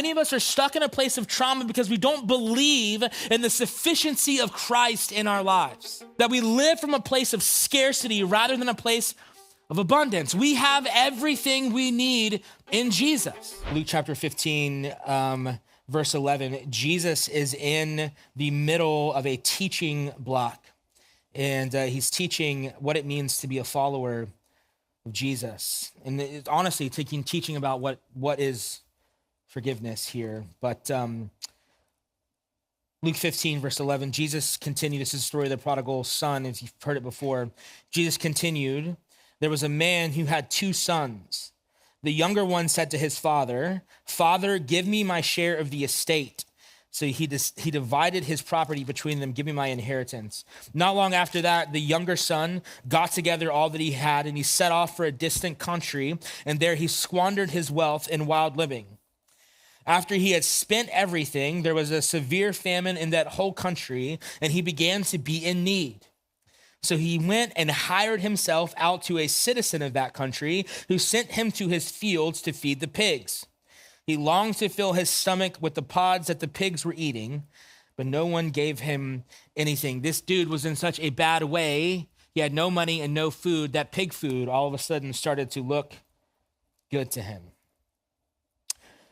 many of us are stuck in a place of trauma because we don't believe in the sufficiency of Christ in our lives. That we live from a place of scarcity rather than a place of abundance. We have everything we need in Jesus. Luke chapter 15, verse 11, Jesus is in the middle of a teaching block, and he's teaching what it means to be a follower of Jesus. And it's honestly teaching about what is forgiveness here. But Luke 15, verse 11, Jesus continued. This is the story of the prodigal son, if you've heard it before. Jesus continued, there was a man who had two sons. The younger one said to his father, "Father, give me my share of the estate." So he divided his property between them, "Give me my inheritance." Not long after that, the younger son got together all that he had, and he set off for a distant country, and there he squandered his wealth in wild living. After he had spent everything, there was a severe famine in that whole country, and he began to be in need. So he went and hired himself out to a citizen of that country who sent him to his fields to feed the pigs. He longed to fill his stomach with the pods that the pigs were eating, but no one gave him anything. This dude was in such a bad way. He had no money and no food. That pig food all of a sudden started to look good to him.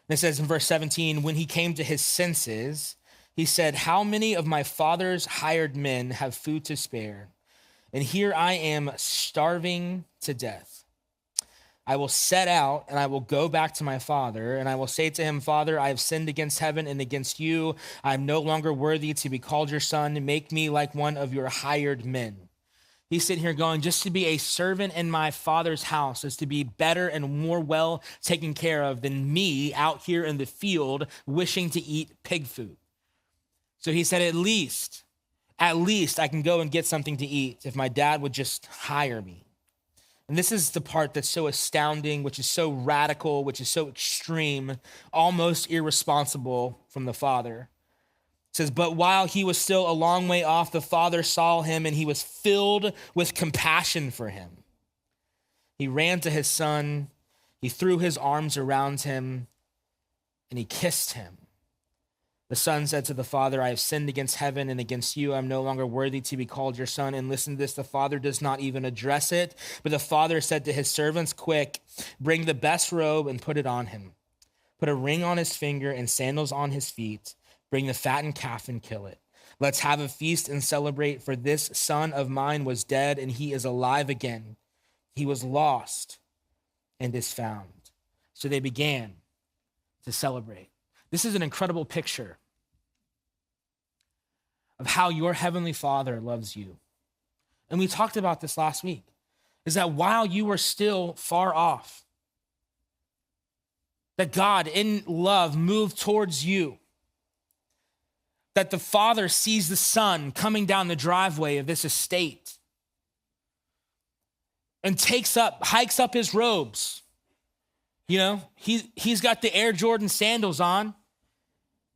And it says in verse 17, when he came to his senses, he said, "How many of my father's hired men have food to spare? And here I am starving to death. I will set out and I will go back to my father, and I will say to him, 'Father, I have sinned against heaven and against you. I am no longer worthy to be called your son. Make me like one of your hired men.'" He's sitting here going, just to be a servant in my father's house is to be better and more well taken care of than me out here in the field wishing to eat pig food. So he said, at least I can go and get something to eat if my dad would just hire me. And this is the part that's so astounding, which is so radical, which is so extreme, almost irresponsible from the father. It says, but while he was still a long way off, the father saw him and he was filled with compassion for him. He ran to his son, he threw his arms around him, and he kissed him. The son said to the father, "I have sinned against heaven and against you. I'm no longer worthy to be called your son." And listen to this, the father does not even address it, but the father said to his servants, "Quick, bring the best robe and put it on him. Put a ring on his finger and sandals on his feet. Bring the fattened calf and kill it. Let's have a feast and celebrate, for this son of mine was dead and he is alive again. He was lost and is found." So they began to celebrate. This is an incredible picture of how your heavenly Father loves you. And we talked about this last week, is that while you were still far off, that God in love moved towards you, that the Father sees the Son coming down the driveway of this estate and hikes up his robes. You know, he's got the Air Jordan sandals on,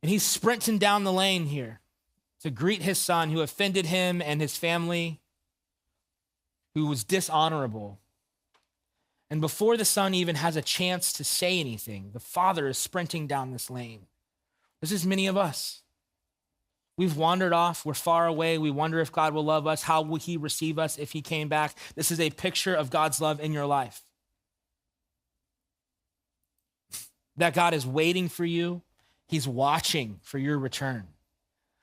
and he's sprinting down the lane here to greet his son who offended him and his family, who was dishonorable. And before the son even has a chance to say anything, the father is sprinting down this lane. This is many of us. We've wandered off. We're far away. We wonder if God will love us. How will he receive us if he came back? This is a picture of God's love in your life. That God is waiting for you. He's watching for your return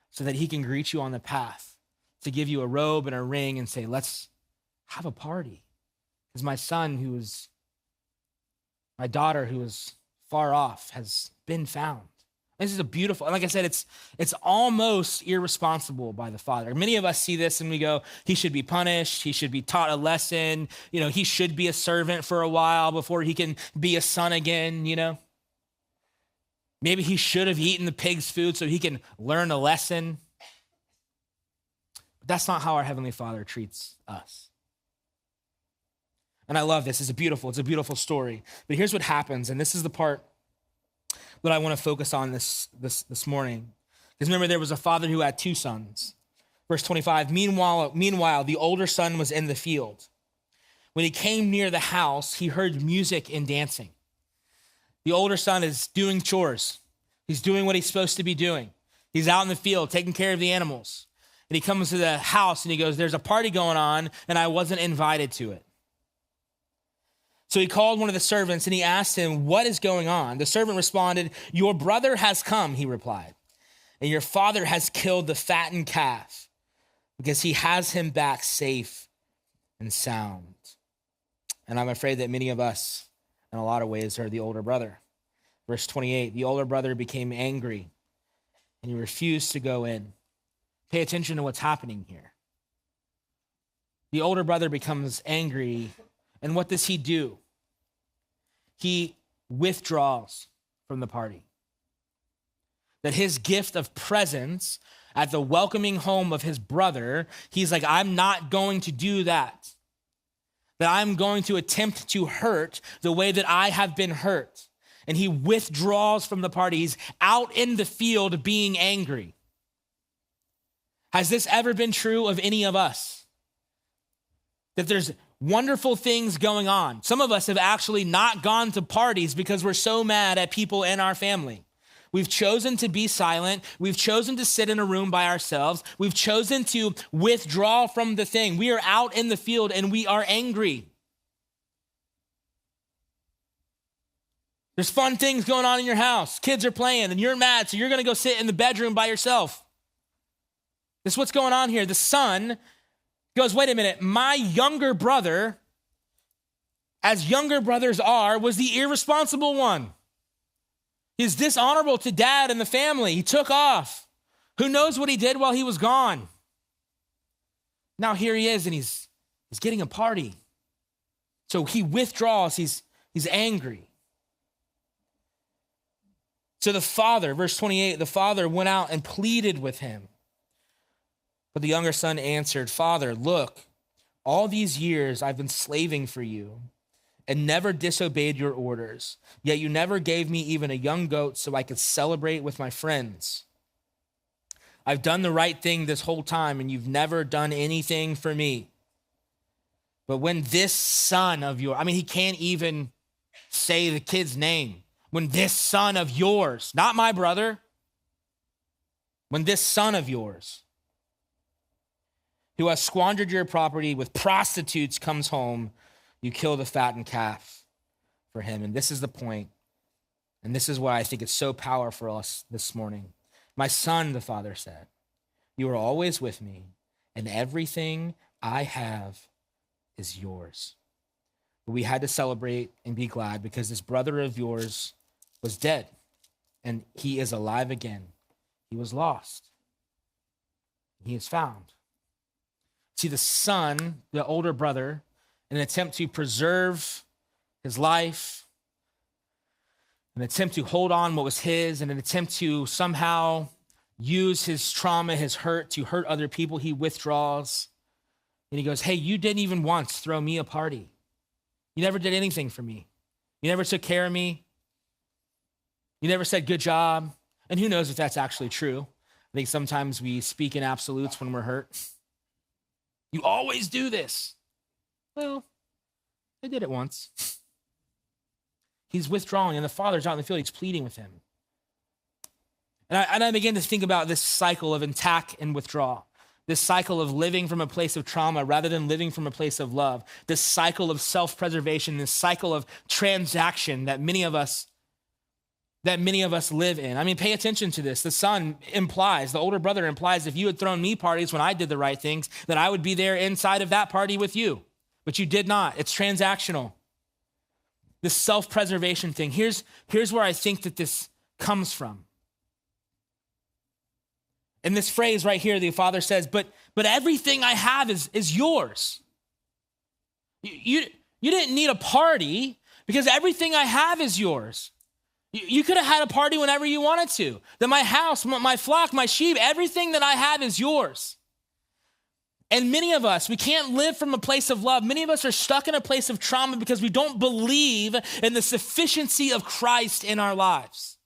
so that he can greet you on the path, to give you a robe and a ring and say, let's have a party. Because my daughter who is far off has been found. This is a beautiful, like I said, it's almost irresponsible by the father. Many of us see this and we go, he should be punished. He should be taught a lesson. You know, he should be a servant for a while before he can be a son again, you know. Maybe he should have eaten the pig's food so he can learn a lesson. But that's not how our Heavenly Father treats us. And I love this. It's a beautiful story. But here's what happens, and this is the part that I want to focus on this morning. Because remember, there was a father who had two sons. Verse 25, meanwhile, the older son was in the field. When he came near the house, he heard music and dancing. The older son is doing chores. He's doing what he's supposed to be doing. He's out in the field taking care of the animals. And he comes to the house and he goes, there's a party going on and I wasn't invited to it. So he called one of the servants and he asked him, what is going on? The servant responded, your brother has come, he replied, and your father has killed the fattened calf because he has him back safe and sound. And I'm afraid that many of us, in a lot of ways, are the older brother. Verse 28, the older brother became angry and he refused to go in. Pay attention to what's happening here. The older brother becomes angry, and what does he do? He withdraws from the party. That his gift of presence at the welcoming home of his brother, he's like, I'm not going to do that. That I'm going to attempt to hurt the way that I have been hurt. And he withdraws from the party. He's out in the field being angry. Has this ever been true of any of us? That there's wonderful things going on. Some of us have actually not gone to parties because we're so mad at people in our family. We've chosen to be silent. We've chosen to sit in a room by ourselves. We've chosen to withdraw from the thing. We are out in the field and we are angry. There's fun things going on in your house. Kids are playing and you're mad, so you're going to go sit in the bedroom by yourself. This is what's going on here. The son goes, wait a minute, my younger brother, as younger brothers are, was the irresponsible one. He's dishonorable to dad and the family. He took off. Who knows what he did while he was gone? Now here he is, and he's getting a party. So he withdraws. He's angry. So the father, verse 28, the father went out and pleaded with him. But the younger son answered, Father, look, all these years I've been slaving for you and never disobeyed your orders. Yet you never gave me even a young goat so I could celebrate with my friends. I've done the right thing this whole time and you've never done anything for me. But when this son of yours, he can't even say the kid's name. When this son of yours, not my brother, when this son of yours, who has squandered your property with prostitutes comes home, you kill the fattened calf for him. And this is the point. And this is why I think it's so powerful for us this morning. My son, the father said, you are always with me, and everything I have is yours. But we had to celebrate and be glad because this brother of yours was dead, and he is alive again. He was lost. He is found. See, the son, the older brother, in an attempt to preserve his life, an attempt to hold on what was his, and an attempt to somehow use his trauma, his hurt, to hurt other people, he withdraws. And he goes, hey, you didn't even once throw me a party. You never did anything for me. You never took care of me. You never said good job. And who knows if that's actually true. I think sometimes we speak in absolutes when we're hurt. You always do this. Well, I did it once. He's withdrawing, and the father's out in the field. He's pleading with him. And I begin to think about this cycle of attack and withdraw, this cycle of living from a place of trauma rather than living from a place of love, this cycle of self-preservation, this cycle of transaction that many of us live in. Pay attention to this. The son implies, the older brother implies, if you had thrown me parties when I did the right things, then I would be there inside of that party with you. But you did not. It's transactional. This self-preservation thing. Here's where I think that this comes from. In this phrase right here, the father says, but everything I have is yours. You didn't need a party because everything I have is yours. You could have had a party whenever you wanted to. That my house, my flock, my sheep, everything that I have is yours. And many of us, we can't live from a place of love. Many of us are stuck in a place of trauma because we don't believe in the sufficiency of Christ in our lives.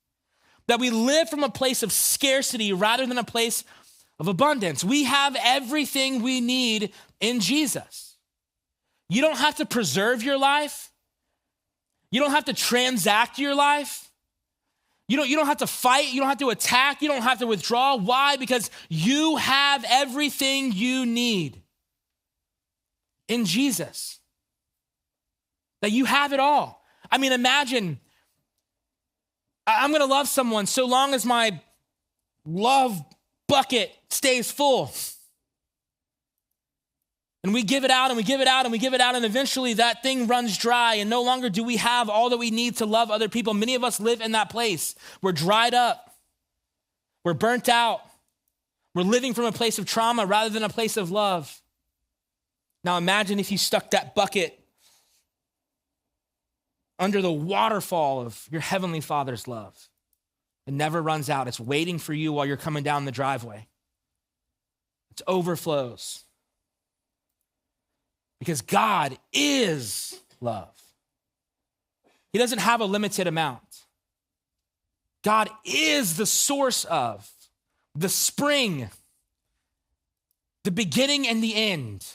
That we live from a place of scarcity rather than a place of abundance. We have everything we need in Jesus. You don't have to preserve your life. You don't have to transact your life. You don't have to fight. You don't have to attack. You don't have to withdraw. Why? Because you have everything you need in Jesus. That you have it all. I mean, imagine I'm going to love someone so long as my love bucket stays full. And we give it out and we give it out and we give it out, and eventually that thing runs dry, and no longer do we have all that we need to love other people. Many of us live in that place. We're dried up. We're burnt out. We're living from a place of trauma rather than a place of love. Now imagine if you stuck that bucket under the waterfall of your Heavenly Father's love. It never runs out. It's waiting for you while you're coming down the driveway. It overflows. Because God is love. He doesn't have a limited amount. God is the source of, the spring, the beginning and the end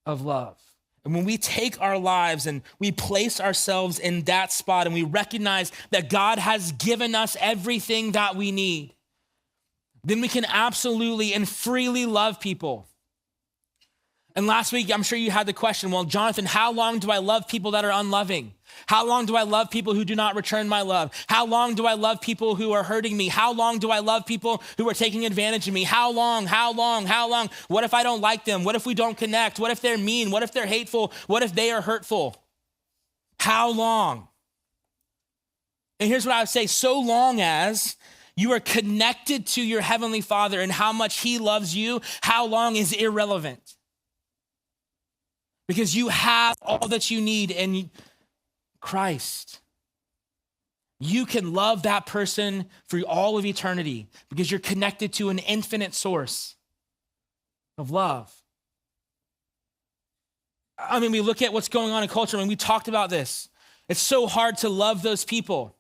of love. And when we take our lives and we place ourselves in that spot and we recognize that God has given us everything that we need, then we can absolutely and freely love people. And last week, I'm sure you had the question, well, Jonathan, how long do I love people that are unloving? How long do I love people who do not return my love? How long do I love people who are hurting me? How long do I love people who are taking advantage of me? How long? What if I don't like them? What if we don't connect? What if they're mean? What if they're hateful? What if they are hurtful? How long? And here's what I would say, so long as you are connected to your Heavenly Father and how much He loves you, how long is irrelevant. Because you have all that you need in Christ. You can love that person for all of eternity because you're connected to an infinite source of love. I mean, we look at what's going on in culture, and we talked about this. It's so hard to love those people.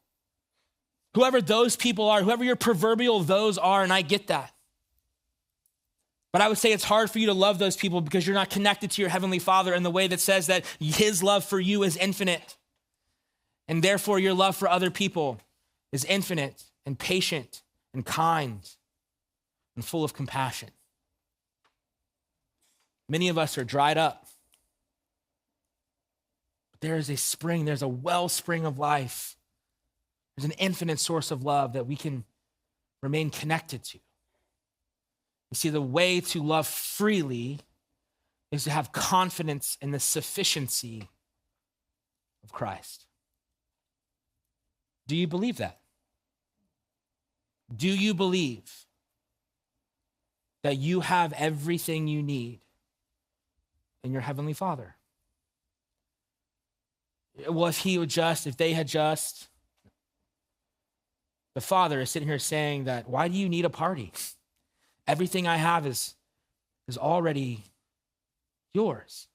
Whoever those people are, whoever your proverbial those are, and I get that. But I would say it's hard for you to love those people because you're not connected to your Heavenly Father in the way that says that His love for you is infinite. And therefore your love for other people is infinite and patient and kind and full of compassion. Many of us are dried up. But there is a spring, there's a wellspring of life. There's an infinite source of love that we can remain connected to. You see, the way to love freely is to have confidence in the sufficiency of Christ. Do you believe that? Do you believe that you have everything you need in your Heavenly Father? Well, if they had just, the Father is sitting here saying that, why do you need a party? Everything I have is already yours.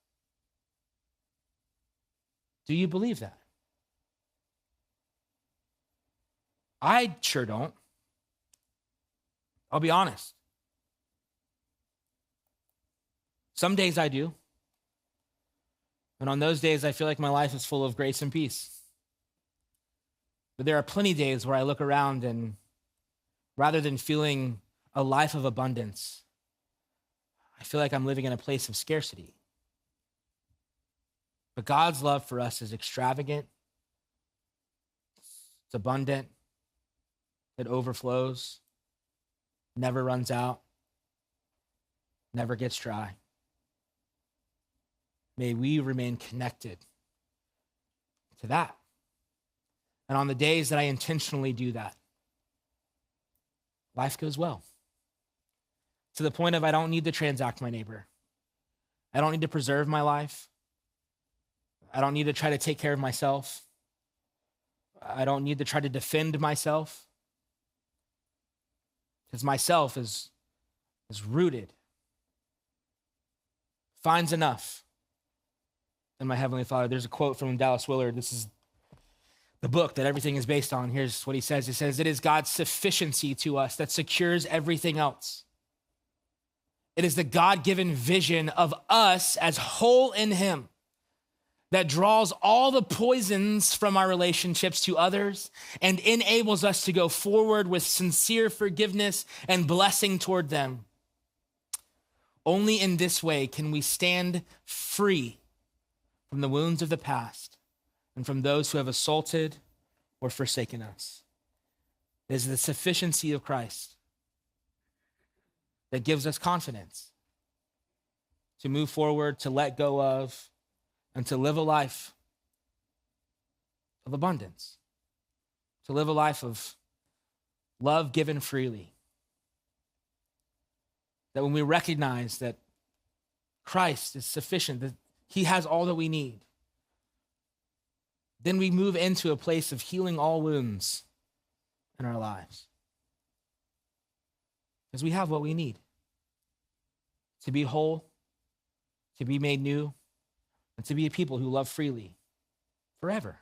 Do you believe that? I sure don't. I'll be honest. Some days I do. And on those days, I feel like my life is full of grace and peace. But there are plenty of days where I look around and rather than feeling a life of abundance, I feel like I'm living in a place of scarcity. But God's love for us is extravagant. It's abundant. It overflows, never runs out, never gets dry. May we remain connected to that. And on the days that I intentionally do that, life goes well. To the point of I don't need to transact my neighbor. I don't need to preserve my life. I don't need to try to take care of myself. I don't need to try to defend myself. Because myself is rooted, finds enough in my Heavenly Father. There's a quote from Dallas Willard. This is the book that everything is based on. Here's what he says. He says, "It is God's sufficiency to us that secures everything else. It is the God-given vision of us as whole in Him that draws all the poisons from our relationships to others and enables us to go forward with sincere forgiveness and blessing toward them. Only in this way can we stand free from the wounds of the past and from those who have assaulted or forsaken us. It is the sufficiency of Christ that gives us confidence to move forward, to let go of, and to live a life of abundance, to live a life of love given freely. That when we recognize that Christ is sufficient, that he has all that we need, then we move into a place of healing all wounds in our lives. Because we have what we need to be whole, to be made new, and to be a people who love freely forever.